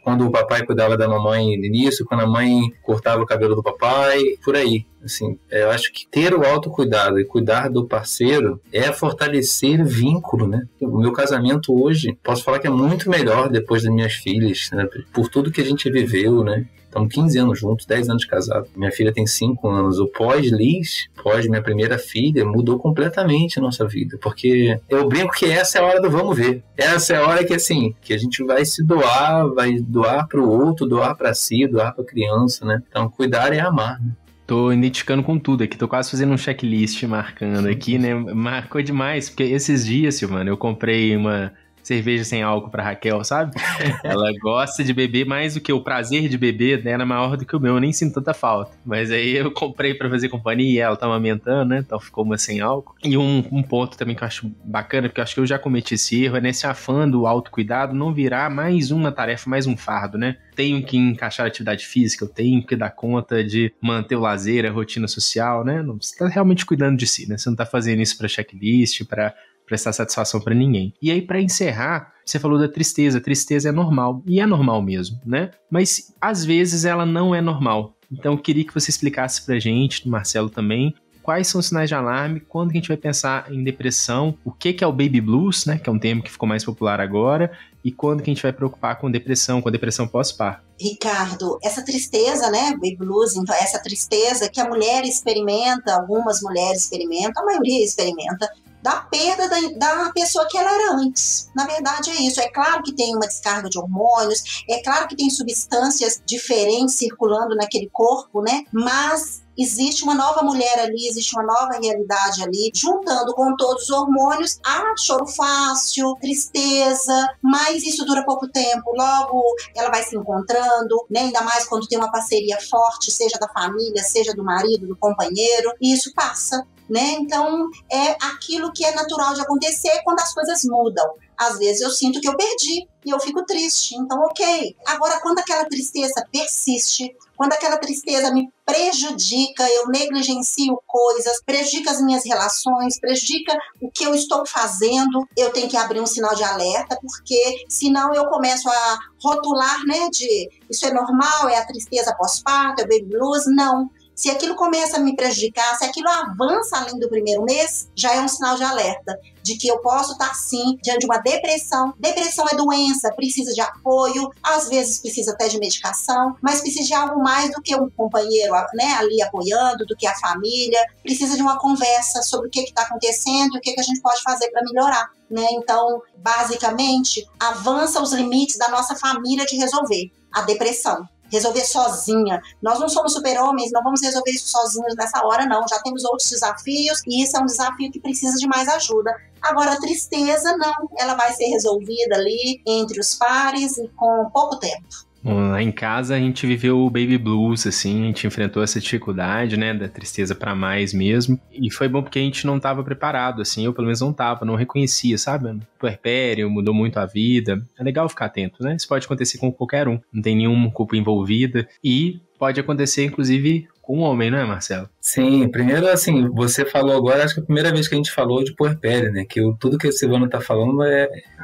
quando o papai cuidava da mamãe no início, quando a mãe cortava o cabelo do papai, por aí. Assim, eu acho que ter o autocuidado e cuidar do parceiro é fortalecer vínculo, né? O meu casamento hoje, posso falar que é muito melhor depois das minhas filhas, né? Por tudo que a gente viveu, né? Estamos 15 anos juntos, 10 anos de casado. Minha filha tem 5 anos. O pós-Liz, pós minha primeira filha, mudou completamente a nossa vida. Porque eu brinco que essa é a hora do vamos ver. Essa é a hora que, assim, que a gente vai se doar, vai doar para o outro, doar para si, doar para a criança, né? Então, cuidar é amar, né? Tô identificando com tudo aqui, tô quase fazendo um checklist marcando aqui, né? Marcou demais, porque esses dias, Silvana, eu comprei uma cerveja sem álcool pra Raquel, sabe? Ela gosta de beber mais do que o prazer de beber dela é maior do que o meu, eu nem sinto tanta falta. Mas aí eu comprei pra fazer companhia e ela tá amamentando, né? Então ficou uma sem álcool. E um ponto também que eu acho bacana, porque eu acho que eu já cometi esse erro, é nesse afã do autocuidado não virar mais uma tarefa, mais um fardo, né? Tenho que encaixar a atividade física, eu tenho que dar conta de manter o lazer, a rotina social, né? Você tá realmente cuidando de si, né? Você não tá fazendo isso pra checklist, pra prestar satisfação pra ninguém. E aí, pra encerrar, você falou da tristeza. A tristeza é normal, e é normal mesmo, né? Mas, às vezes, ela não é normal. Então, eu queria que você explicasse pra gente, do Marcelo também, quais são os sinais de alarme, quando que a gente vai pensar em depressão, o que é o baby blues, né, que é um termo que ficou mais popular agora, e quando que a gente vai preocupar com a depressão pós-parto. Ricardo, essa tristeza, né, baby blues, então essa tristeza que a mulher experimenta, algumas mulheres experimentam, a maioria experimenta, da perda da pessoa que ela era antes. Na verdade é isso, é claro que tem uma descarga de hormônios, é claro que tem substâncias diferentes circulando naquele corpo, né, mas existe uma nova mulher ali, existe uma nova realidade ali, juntando com todos os hormônios, há choro fácil, tristeza, mas isso dura pouco tempo, logo ela vai se encontrando, né? Ainda mais quando tem uma parceria forte, seja da família, seja do marido, do companheiro, e isso passa. Né? Então, é aquilo que é natural de acontecer quando as coisas mudam. Às vezes eu sinto que eu perdi e eu fico triste, então ok. Agora, quando aquela tristeza persiste, quando aquela tristeza me prejudica, eu negligencio coisas, prejudica as minhas relações, prejudica o que eu estou fazendo, eu tenho que abrir um sinal de alerta, porque senão eu começo a rotular, né, de isso é normal, é a tristeza pós-parto, é o baby blues. Não. Se aquilo começa a me prejudicar, se aquilo avança além do primeiro mês, já é um sinal de alerta de que eu posso estar, sim, diante de uma depressão. Depressão é doença, precisa de apoio, às vezes precisa até de medicação, mas precisa de algo mais do que um companheiro, né, ali apoiando, do que a família. Precisa de uma conversa sobre o que está acontecendo e o que a gente pode fazer para melhorar. Né? Então, basicamente, avança os limites da nossa família de resolver a depressão. Resolver sozinha. Nós não somos super-homens, não vamos resolver isso sozinhos nessa hora, não. Já temos outros desafios e isso é um desafio que precisa de mais ajuda. Agora, a tristeza, não. Ela vai ser resolvida ali entre os pares e com pouco tempo. Bom, lá em casa a gente viveu o baby blues, assim, a gente enfrentou essa dificuldade, né, da tristeza pra mais mesmo, e foi bom porque a gente não tava preparado, assim, eu pelo menos não reconhecia, sabe, o puerpério mudou muito a vida, é legal ficar atento, né, isso pode acontecer com qualquer um, não tem nenhuma culpa envolvida, e pode acontecer, inclusive, com um homem, não é, Marcelo? Sim, primeiro, assim, você falou agora, acho que é a primeira vez que a gente falou de puerpério, né, que tudo que o Silvano tá falando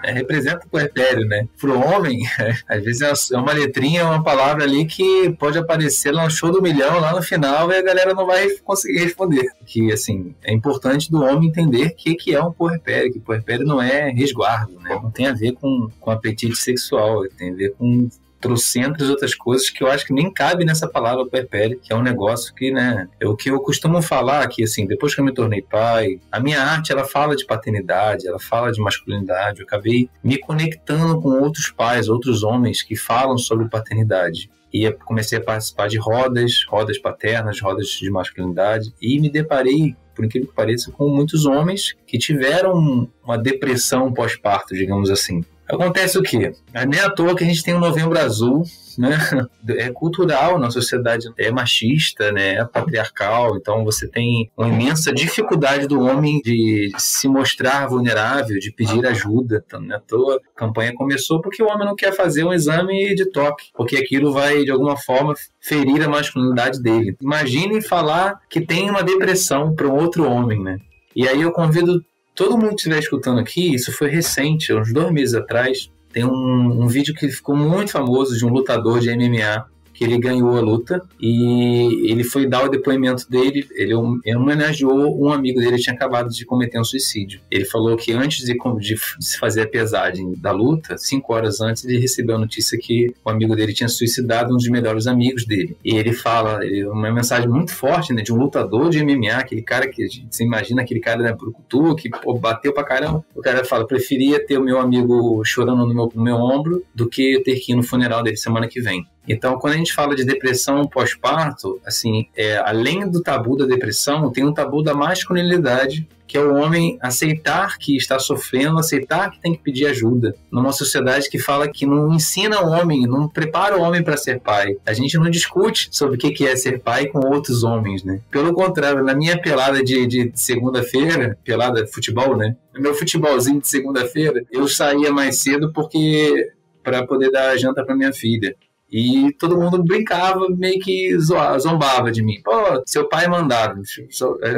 representa o puerpério, né. Pro homem, às vezes é uma letrinha, uma palavra ali que pode aparecer lá no show do milhão, lá no final, e a galera não vai conseguir responder. Que, assim, é importante do homem entender que é um puerpério, que puerpério não é resguardo, né, não tem a ver com apetite sexual, tem a ver com trocentas outras coisas que eu acho que nem cabe nessa palavra puerpério, que é um negócio que, né, é o que eu costumo falar que, assim, depois que eu me tornei pai, a minha arte, ela fala de paternidade, ela fala de masculinidade, eu acabei me conectando com outros pais, outros homens que falam sobre paternidade. E eu comecei a participar de rodas paternas, rodas de masculinidade, e me deparei, por incrível que pareça, com muitos homens que tiveram uma depressão pós-parto, digamos assim. Acontece o quê? Nem à toa que a gente tem um Novembro Azul, né? É cultural, na sociedade é machista, né? É patriarcal, então você tem uma imensa dificuldade do homem de se mostrar vulnerável, de pedir ajuda. Então, nem à toa, a campanha começou porque o homem não quer fazer um exame de toque, porque aquilo vai, de alguma forma, ferir a masculinidade dele. Imagine falar que tem uma depressão para um outro homem, né? E aí eu convido todo mundo que estiver escutando aqui, isso foi recente, uns 2 meses atrás, tem um vídeo que ficou muito famoso de um lutador de MMA, que ele ganhou a luta e ele foi dar o depoimento dele, ele homenageou um amigo dele que tinha acabado de cometer um suicídio. Ele falou que antes de se fazer a pesagem da luta, 5 horas antes, ele recebeu a notícia que o amigo dele tinha suicidado um dos melhores amigos dele. E ele fala, uma mensagem muito forte, né, de um lutador de MMA, aquele cara que você imagina, aquele cara da brucutu, que bateu pra caramba. O cara fala, preferia ter o meu amigo chorando no meu ombro do que ter que ir no funeral dele semana que vem. Então, quando a gente fala de depressão pós-parto, assim, além do tabu da depressão, tem um tabu da masculinidade, que é o homem aceitar que está sofrendo, aceitar que tem que pedir ajuda. Numa sociedade que fala que não ensina o homem, não prepara o homem para ser pai. A gente não discute sobre o que é ser pai com outros homens, né? Pelo contrário, na minha pelada de segunda-feira, pelada de futebol, né? No meu futebolzinho de segunda-feira, eu saía mais cedo para poder dar janta para minha filha. E todo mundo brincava, meio que zombava de mim. Pô, seu pai mandado.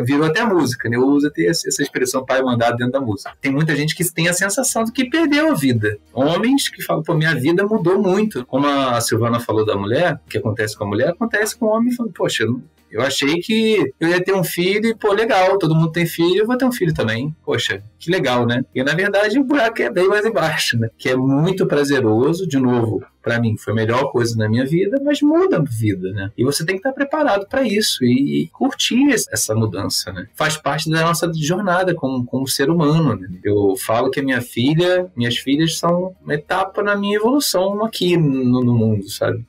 Virou até música, né? Eu uso até essa expressão pai mandado dentro da música. Tem muita gente que tem a sensação de que perdeu a vida. Homens que falam, pô, minha vida mudou muito. Como a Silvana falou da mulher, o que acontece com a mulher, acontece com o homem. Fala, poxa, Eu achei que eu ia ter um filho e, pô, legal, todo mundo tem filho, eu vou ter um filho também. Poxa, que legal, né? E, na verdade, o buraco é bem mais embaixo, né? Que é muito prazeroso, de novo, para mim, foi a melhor coisa na minha vida, mas muda a vida, né? E você tem que estar preparado para isso e curtir essa mudança, né? Faz parte da nossa jornada como ser humano, né? Eu falo que minhas filhas são uma etapa na minha evolução aqui no mundo, sabe?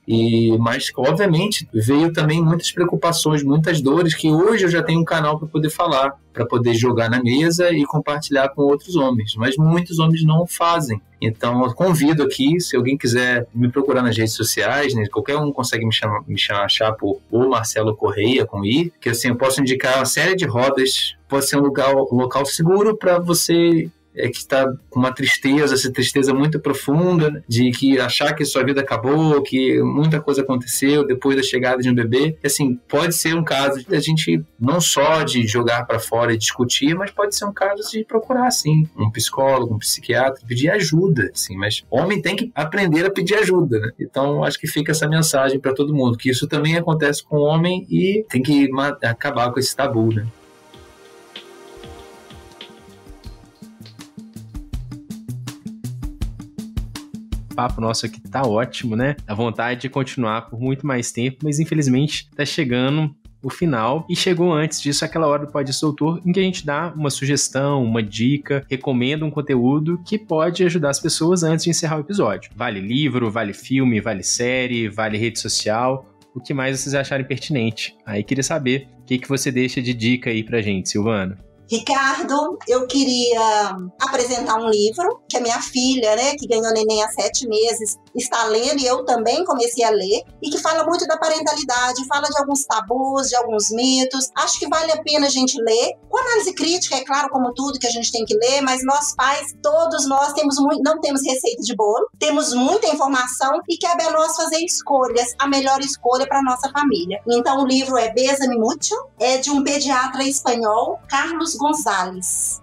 Mas, obviamente, veio também muitas preocupações, muitas dores, que hoje eu já tenho um canal para poder falar, para poder jogar na mesa e compartilhar com outros homens, mas muitos homens não o fazem. Então, eu convido aqui, se alguém quiser me procurar nas redes sociais, né, qualquer um consegue me achar por o Marcelo Correia, com I, que assim, eu posso indicar uma série de rodas, pode ser um local seguro para você que está com uma tristeza, essa tristeza muito profunda, de que achar que sua vida acabou, que muita coisa aconteceu depois da chegada de um bebê. Assim, pode ser um caso de a gente não só de jogar para fora e discutir, mas pode ser um caso de procurar, sim, um psicólogo, um psiquiatra, pedir ajuda, assim, mas homem tem que aprender a pedir ajuda, né? Então, acho que fica essa mensagem para todo mundo, que isso também acontece com o homem e tem que acabar com esse tabu, né? Papo nosso aqui tá ótimo, né? Dá vontade de continuar por muito mais tempo, mas infelizmente tá chegando o final, e chegou antes disso aquela hora do Pode Isso Doutor, em que a gente dá uma sugestão, uma dica, recomenda um conteúdo que pode ajudar as pessoas antes de encerrar o episódio. Vale livro, vale filme, vale série, vale rede social, o que mais vocês acharem pertinente. Aí queria saber o que você deixa de dica aí pra gente, Silvana. Ricardo, eu queria apresentar um livro que a minha filha, né, que ganhou neném há 7 meses, está lendo, e eu também comecei a ler, e que fala muito da parentalidade, fala de alguns tabus, de alguns mitos. Acho que vale a pena a gente ler, com análise crítica, é claro, como tudo que a gente tem que ler, mas nós pais, todos nós não temos receita de bolo, temos muita informação e cabe a nós fazer escolhas, a melhor escolha para a nossa família. Então o livro é Bésame Mucho, é de um pediatra espanhol, Carlos Gonzalez.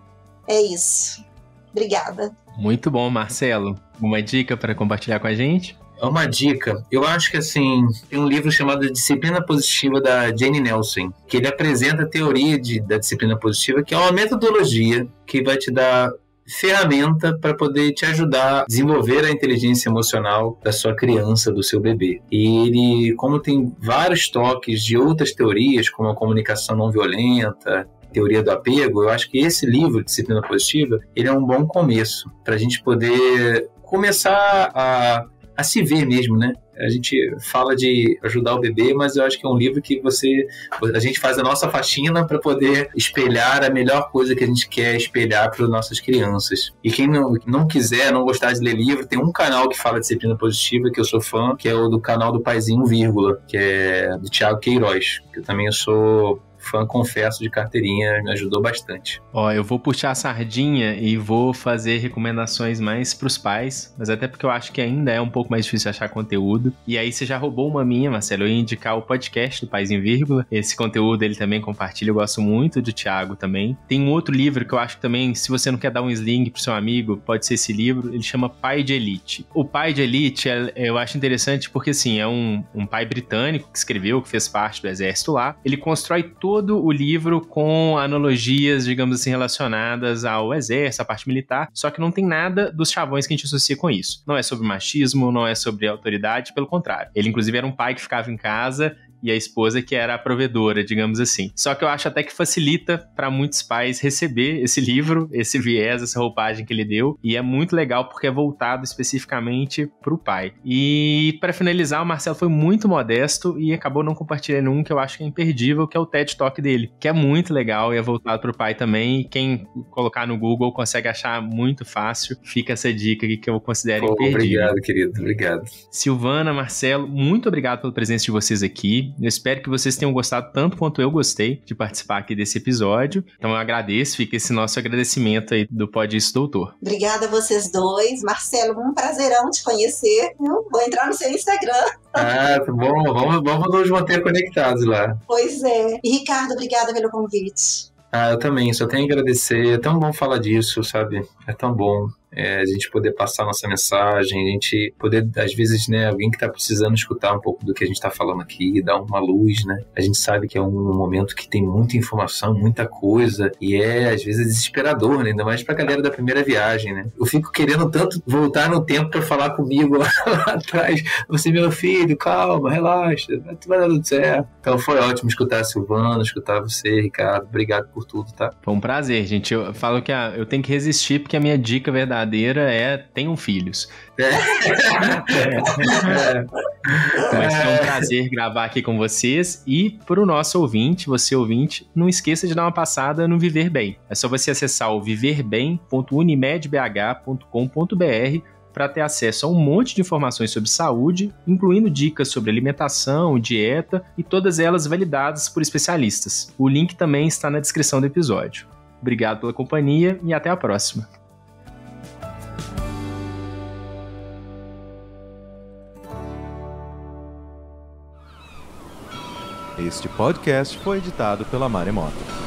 É isso. Obrigada. Muito bom, Marcelo. Uma dica para compartilhar com a gente? É uma dica. Eu acho que, assim, tem um livro chamado Disciplina Positiva, da Jane Nelson, que ele apresenta a teoria da disciplina positiva, que é uma metodologia que vai te dar ferramenta para poder te ajudar a desenvolver a inteligência emocional da sua criança, do seu bebê. E ele, como tem vários toques de outras teorias, como a comunicação não violenta, teoria do apego, eu acho que esse livro, Disciplina Positiva, ele é um bom começo para a gente poder começar a se ver mesmo, né? A gente fala de ajudar o bebê, mas eu acho que é um livro que a gente faz a nossa faxina para poder espelhar a melhor coisa que a gente quer espelhar para as nossas crianças. E quem não quiser, não gostar de ler livro, tem um canal que fala de disciplina positiva, que eu sou fã, que é o do canal do Paizinho Vírgula, que é do Thiago Queiroz, que eu também sou fã, confesso, de carteirinha, me ajudou bastante. Eu vou puxar a sardinha e vou fazer recomendações mais pros pais, mas até porque eu acho que ainda é um pouco mais difícil achar conteúdo. E aí você já roubou uma minha, Marcelo, eu ia indicar o podcast do Pais em Vírgula. Esse conteúdo ele também compartilha, eu gosto muito do Thiago também. Tem um outro livro que eu acho que também, se você não quer dar um sling pro seu amigo, pode ser esse livro, ele chama Pai de Elite. O Pai de Elite, eu acho interessante porque, assim, é um pai britânico que escreveu, que fez parte do exército lá. Ele constrói todo o livro com analogias, digamos assim, relacionadas ao exército, à parte militar, só que não tem nada dos chavões que a gente associa com isso. Não é sobre machismo, não é sobre autoridade, pelo contrário. Ele, inclusive, era um pai que ficava em casa e a esposa que era a provedora, digamos assim. Só que eu acho até que facilita para muitos pais receber esse livro, esse viés, essa roupagem que ele deu, e é muito legal porque é voltado especificamente pro pai. E para finalizar, o Marcelo foi muito modesto e acabou não compartilhando um que eu acho que é imperdível, que é o TED Talk dele, que é muito legal e é voltado pro pai também, e quem colocar no Google consegue achar muito fácil. Fica essa dica aqui que eu considero imperdível. Obrigado, querido, obrigado. Silvana, Marcelo, muito obrigado pela presença de vocês aqui. Eu espero que vocês tenham gostado tanto quanto eu gostei de participar aqui desse episódio. Então eu agradeço, fica esse nosso agradecimento aí do Pode Isso Doutor. Obrigada a vocês dois. Marcelo, um prazerão te conhecer. Vou entrar no seu Instagram. Ah, tá bom. Vamos nos manter conectados lá. Pois é. E Ricardo, obrigada pelo convite. Eu também, só tenho a agradecer. É tão bom falar disso, sabe? É tão bom. a gente poder passar nossa mensagem, a gente poder, às vezes, né, alguém que está precisando escutar um pouco do que a gente está falando aqui, dar uma luz, né? A gente sabe que é um momento que tem muita informação, muita coisa, e às vezes, desesperador, né? Ainda mais pra galera da primeira viagem, né? Eu fico querendo tanto voltar no tempo pra falar comigo lá atrás. Você, meu filho, calma, relaxa, vai dar tudo certo. Então foi ótimo escutar a Silvana, escutar você, Ricardo. Obrigado por tudo, tá? Foi um prazer, gente. Eu falo que eu tenho que resistir, porque a minha dica verdadeira é: tenham filhos. Mas foi um prazer gravar aqui com vocês. E pro nosso ouvinte, você ouvinte, não esqueça de dar uma passada no Viver Bem. É só você acessar o viverbem.unimedbh.com.br para ter acesso a um monte de informações sobre saúde, incluindo dicas sobre alimentação, dieta e todas elas validadas por especialistas. O link também está na descrição do episódio. Obrigado pela companhia e até a próxima. Este podcast foi editado pela Maremoto.